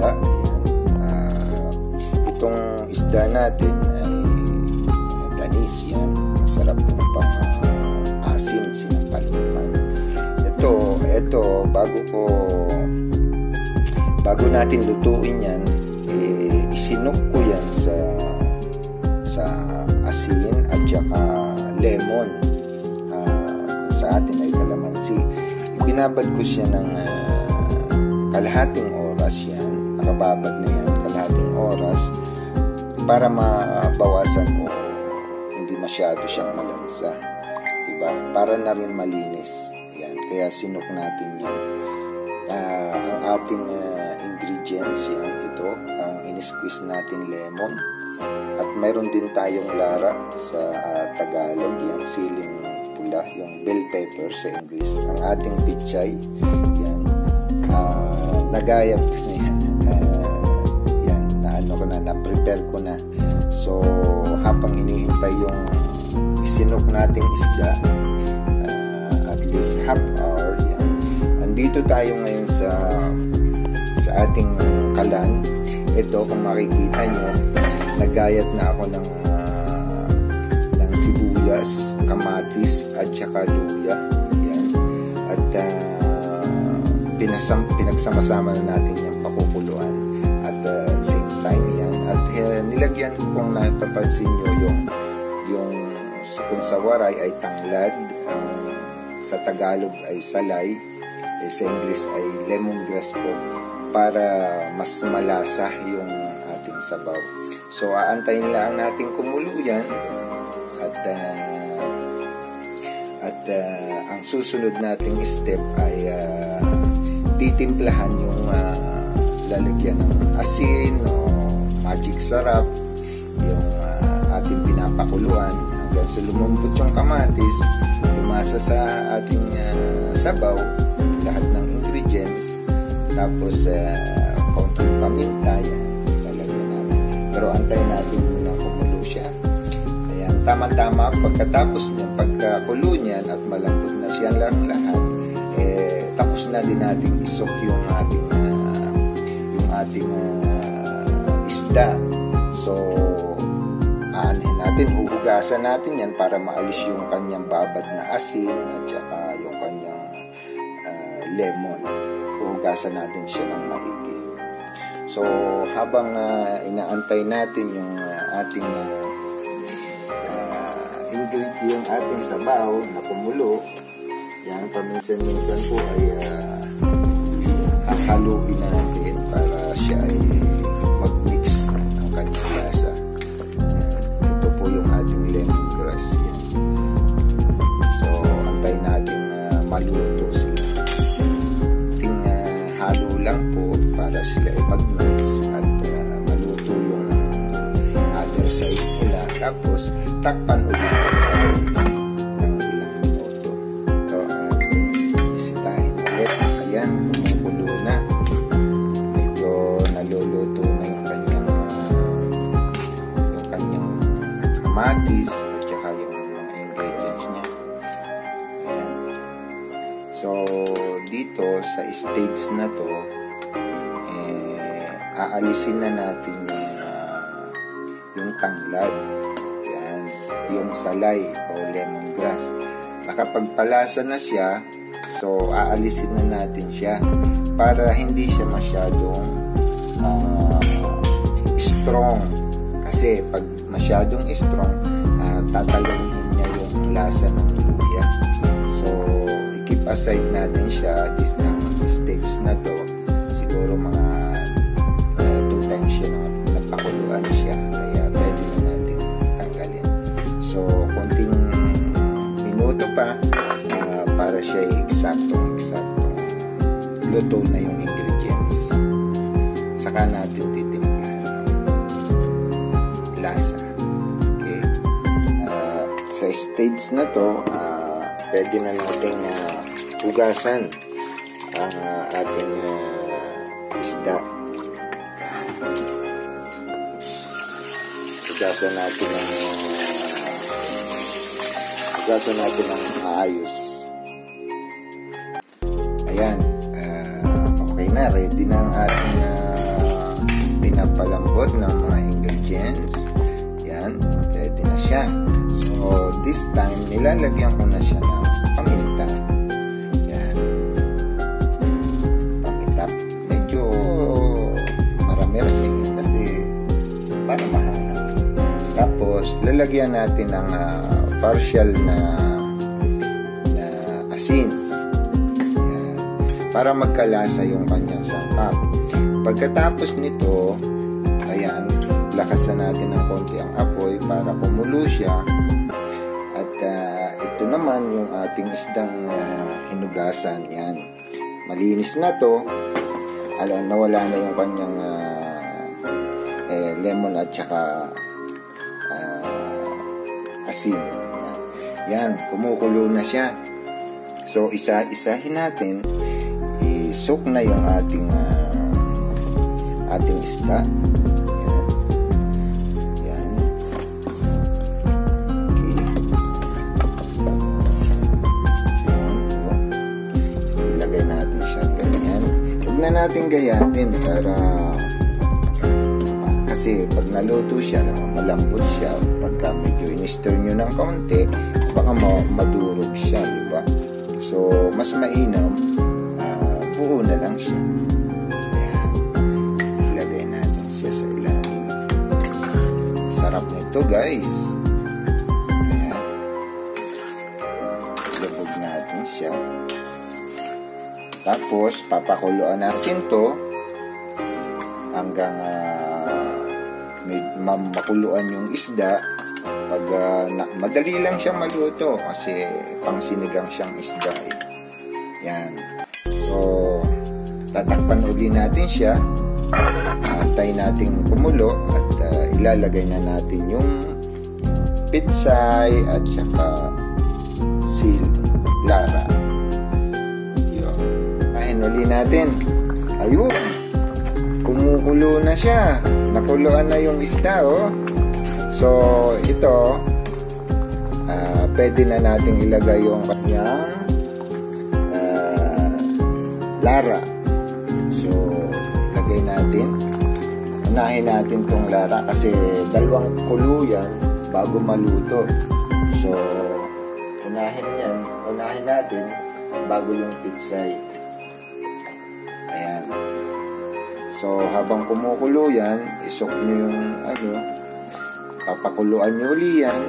isda. Itong isda natin ay tanis yan. Masarap itong pang-asin, sinampalukan. Ito, bago natin lutuin yan, isinok ko yan sa asin at saka lemon. Sa atin ay kalamansi. Ibinabad ko siya ng kalahating oras yan. Nakababad na yan kalahating oras para mabawasan o hindi masyado siyang malansa, diba? Para na rin malinis yan, kaya sinok natin yan. Ang ating ingredients yan, ito ang in-squeeze natin lemon, at mayroon din tayong lara sa Tagalog, yung siling pula, yung bell pepper sa English. Ang ating pichay yan, nagayat na yan, na-prepare ko na. So habang iniintay yung isinok nating isda, at least half hour yan, andito tayo ngayon sa ating kalan. Ito, kung makikita nyo, nagayat na ako ng sibuyas, kamatis at saka luya yan. At pinagsama-sama na natin yung pakukuluan at same time yan. At nilagyan ko, kung napapansin nyo, yung kung sa waray ay tanglad, sa Tagalog ay salay, sa English ay lemongrass po, para mas malasa yung ating sabaw. So aantayin lang natin kumulo yan, at ang susunod nating step ay titimplahan yung lalagyan ng asin o magic sarap, yung ating pinapakuluan hanggang sa lumambot yung kamatis, lumasa sa ating sabaw lahat ng ingredients, tapos kaunting paminta yan lalagyan natin. Pero antayin natin muna kumulo siya. Ayan, tama-tama pagkatapos niyan, pagkakulo niyan at malambot na siya lang lahat, tapos na din natin isok yung ating isda. So aanhin natin, huhugasan natin yan para maalis yung kanyang babad na asin at saka yung kanyang lemon. Huhugasan natin siya ng maigi. So habang inaantay natin yung ating ingredient, yung ating sabaw na kumulo, yan, paminsan-minsan po ay haluin natin para siya ay mag-mix ng kanyang lasa. Ito po yung ating lemongrass yan. So antay natin maluto sila. Ting halo lang po para sila ay mag-mix at maluto yung other side nila. Tapos takpan ulit ng ilang minuto. So isitahin ulit. Ayan, kumukulo na. Medyo naluluto na yung kanyang kamatis at saka yung mga ingredients niya. Ayan. So dito sa stage na to, aalisin na natin yung tanglad, yan, yung salay o lemongrass. Nakapagpalasa na siya, so aalisin na natin siya para hindi siya masyadong strong, kasi pag masyadong strong, tatalungin niya yung lasa ng luya. So i-keep aside natin siya this stage na to. Siguro mga 2 times siya napakuluan siya, kaya pwede na natin tanggalin. So konting minuto pa para siya eksaktong luto na yung ingredients. Saka natin titimplahan ng lasa. Okay, sa stage na to, pwede na nating hugasan ang ating isda. Hugasan natin ng maayos. Ayan, okay na, ready na ang ating pinapalambot ng mga ingredients. Yan, ready na siya. So, this time, nilalagyan ko na siya ng paminta. Yan. Paminta. Medyo marami-rami kasi para mahal. Tapos, lalagyan natin ng partial na asin. Yan. Para magkalasa yung kanyang sangkap. Pagkatapos nito, ayan, lakasan natin ng konti ang apoy para kumulo siya. At ito naman yung ating isdang hinugasan. Yan. Malinis na to. Nawala na yung kanyang lemon at saka asin. Yan, kumukulo na siya. So, isa-isahin natin. I-soak na yung ating isda. Yan. Okay. Ilagay natin siya ganyan. Huwag na natin gayatin para kasi pag naluto siya, malambot siya. Pagka medyo in-stir nyo ng kaunti, baka madurog siya, diba? So, mas mainam, buo na lang siya. Ayan. Ilagay natin siya sa ilalim. Sarap nito, guys. Ayan. Lubog natin siya. Tapos, papakuluan natin to hanggang makuluan yung isda. Pag madali lang siyang maluto kasi pang sinigang siyang isda eh. Yan. So, tatakpan uli natin siya. Antay natin kumulo at ilalagay na natin yung pitsay at saka lara. Yun. Kain uli natin. Ayun. Kumukulo na siya. Nakuluan na yung isda, oh. So, ito, pwede na nating ilagay yung kanyang lara. So, ilagay natin. Unahin natin tong lara kasi dalawang kulo yan bago maluto. So, unahin natin bago yung pitsay. Ayan. So, habang kumukulo yan, isok nyo yung papakuluan nyo uli yan.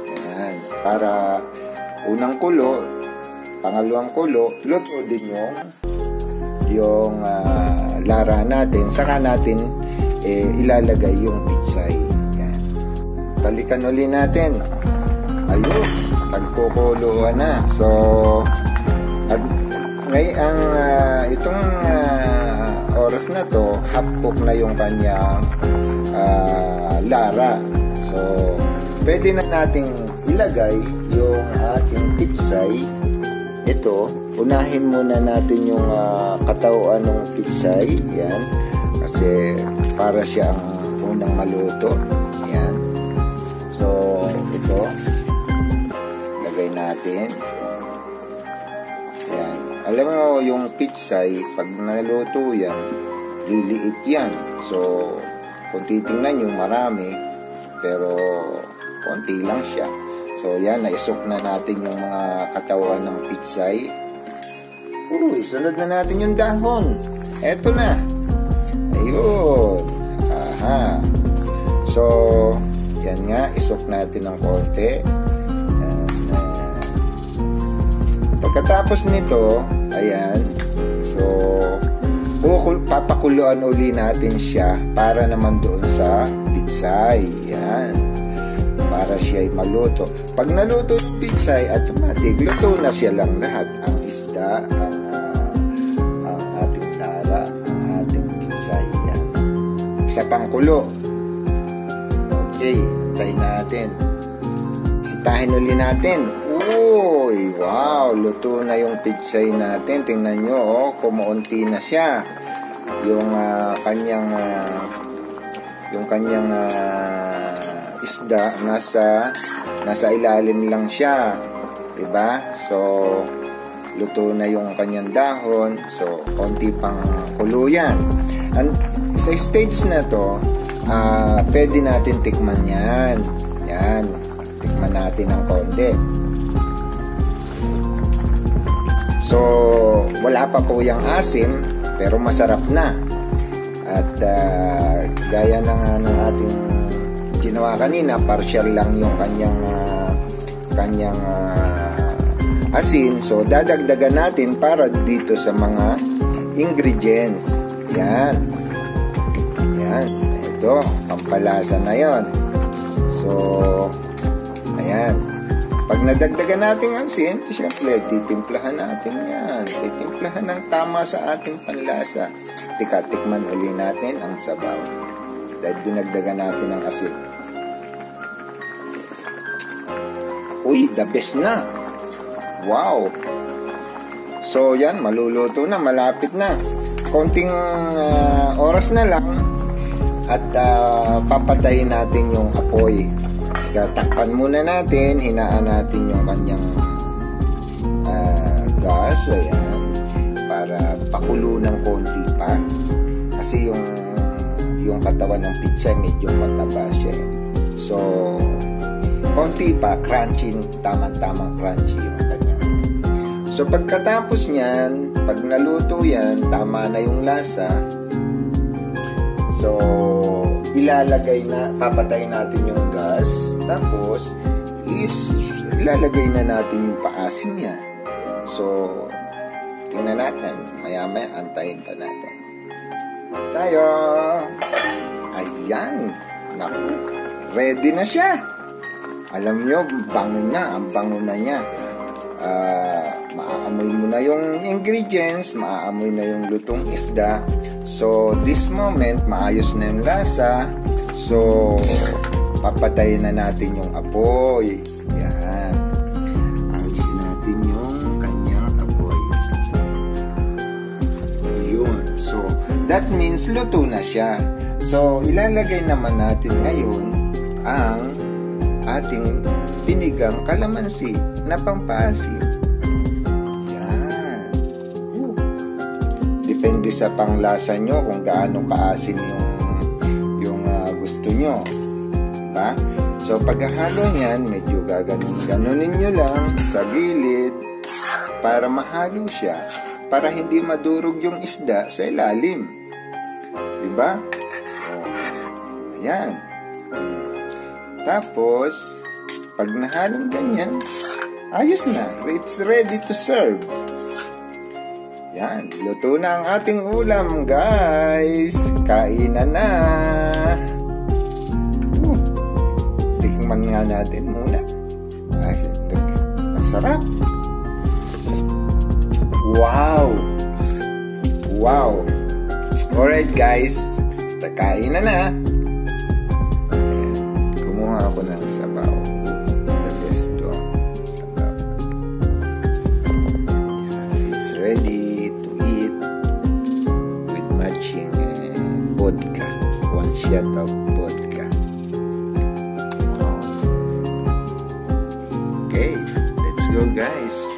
Ayan. Para unang kulo, pangalawang kulo, luto din yung lara natin. Saka natin ilalagay yung pitsay. Ayan. Balikan uli natin. Ayun, nagkukuluan na. So, ngayon, itong oras na to, half cook na yung kanyang lara. So, pwede na nating ilagay yung ating pitsay. Ito, unahin muna natin yung katawan ng pitsay. Yan. Kasi para siyang unang maluto. Yan. So, ito. Lagay natin. Yan. Alam mo, yung pitsay, pag naluto yan, liliit yan. So, kung titingnan nyo, marami. Pero, konti lang siya. So, yan, naisok na natin yung mga katawan ng pitsay. Isunod na natin yung dahon. Eto na. Ayun. Aha. So, yan nga, isok natin ng konti. Pagkatapos nito, ayan. So, papakuluan uli natin siya para naman doon sa pitsay. Yan. Para siya ay maluto. Pag naluto yung pitsay, automatic, luto na siya lang lahat. Ang isda, ang ating lara, ang ating pitsay. Yan. Isa pang kulo. Okay, tayo natin. Sitahin uli natin. Uy, wow, luto na yung pitsay natin. Tingnan nyo, oh, kumuunti na siya. Yung kanyang isda nasa ilalim lang siya, diba? So, luto na yung kanyang dahon. So, konti pang kulo yan. Sa stage na to, pwede natin tikman yan. Yan. Tikman natin ng konti. So, wala pa po yung asim, pero masarap na. At gaya na nga ng ating ginawa kanina, partial lang yung kanyang asin. So, dadagdagan natin para dito sa mga ingredients. Yan. Yan. Ito, pampalasa na yon. So, ayan. Pag nadagdagan natin ang asin, siyempre, titimplahan natin yan. Titimplahan ng tama sa ating panlasa. Tikman uli natin ang sabaw. Dahil dinagdagan natin ang asin. Uy, the best na. Wow. So, yan, maluluto na, malapit na. Konting oras na lang at papatayin natin yung apoy. Takpan muna natin, hinaan natin yung kanyang gas, ayan, para pakulo ng konti pa. Kasi yung katawan ng pizza medyo mataba siya. So, konti pa, crunchy, tamang crunchy yung kanyang. So, pagkatapos niyan, pag naluto yan, tama na yung lasa. So, papatay natin yung gas. Tapos, ilalagay na natin yung paasim niya. So, tingnan natin. Maya-maya, antayin pa natin. Tayo! Ayan! Naku! Ready na siya! Alam nyo, bango na. Ang bango na niya. Maaamoy mo na yung ingredients. Maaamoy na yung lutong isda. So, this moment, maayos na yung lasa. So, papatayin na natin yung apoy. Yan. Alisin natin yung kanyang apoy. Yun. So, that means luto na siya. So, ilalagay naman natin ngayon ang ating pinigang kalamansi na pampaasim. Yan. Depende sa panglasa nyo kung gaano kaasim yung gusto nyo. So, paghahalo niyan, medyo gaganunin nyo lang sa gilid para mahalo siya, para hindi madurog yung isda sa ilalim. Diba? Ayan. Tapos, pag nahalong ganyan, ayos na. It's ready to serve. Yan. Luto na ang ating ulam, guys. Kainan na. Tikman nga natin muna. Ang sarap. Wow. Wow. Alright, guys. Kainan na. Kumuha ako ng sabaw. The best to. Sabaw. It's ready to eat with matching vodka. One shot of vodka. Okay, let's go, guys.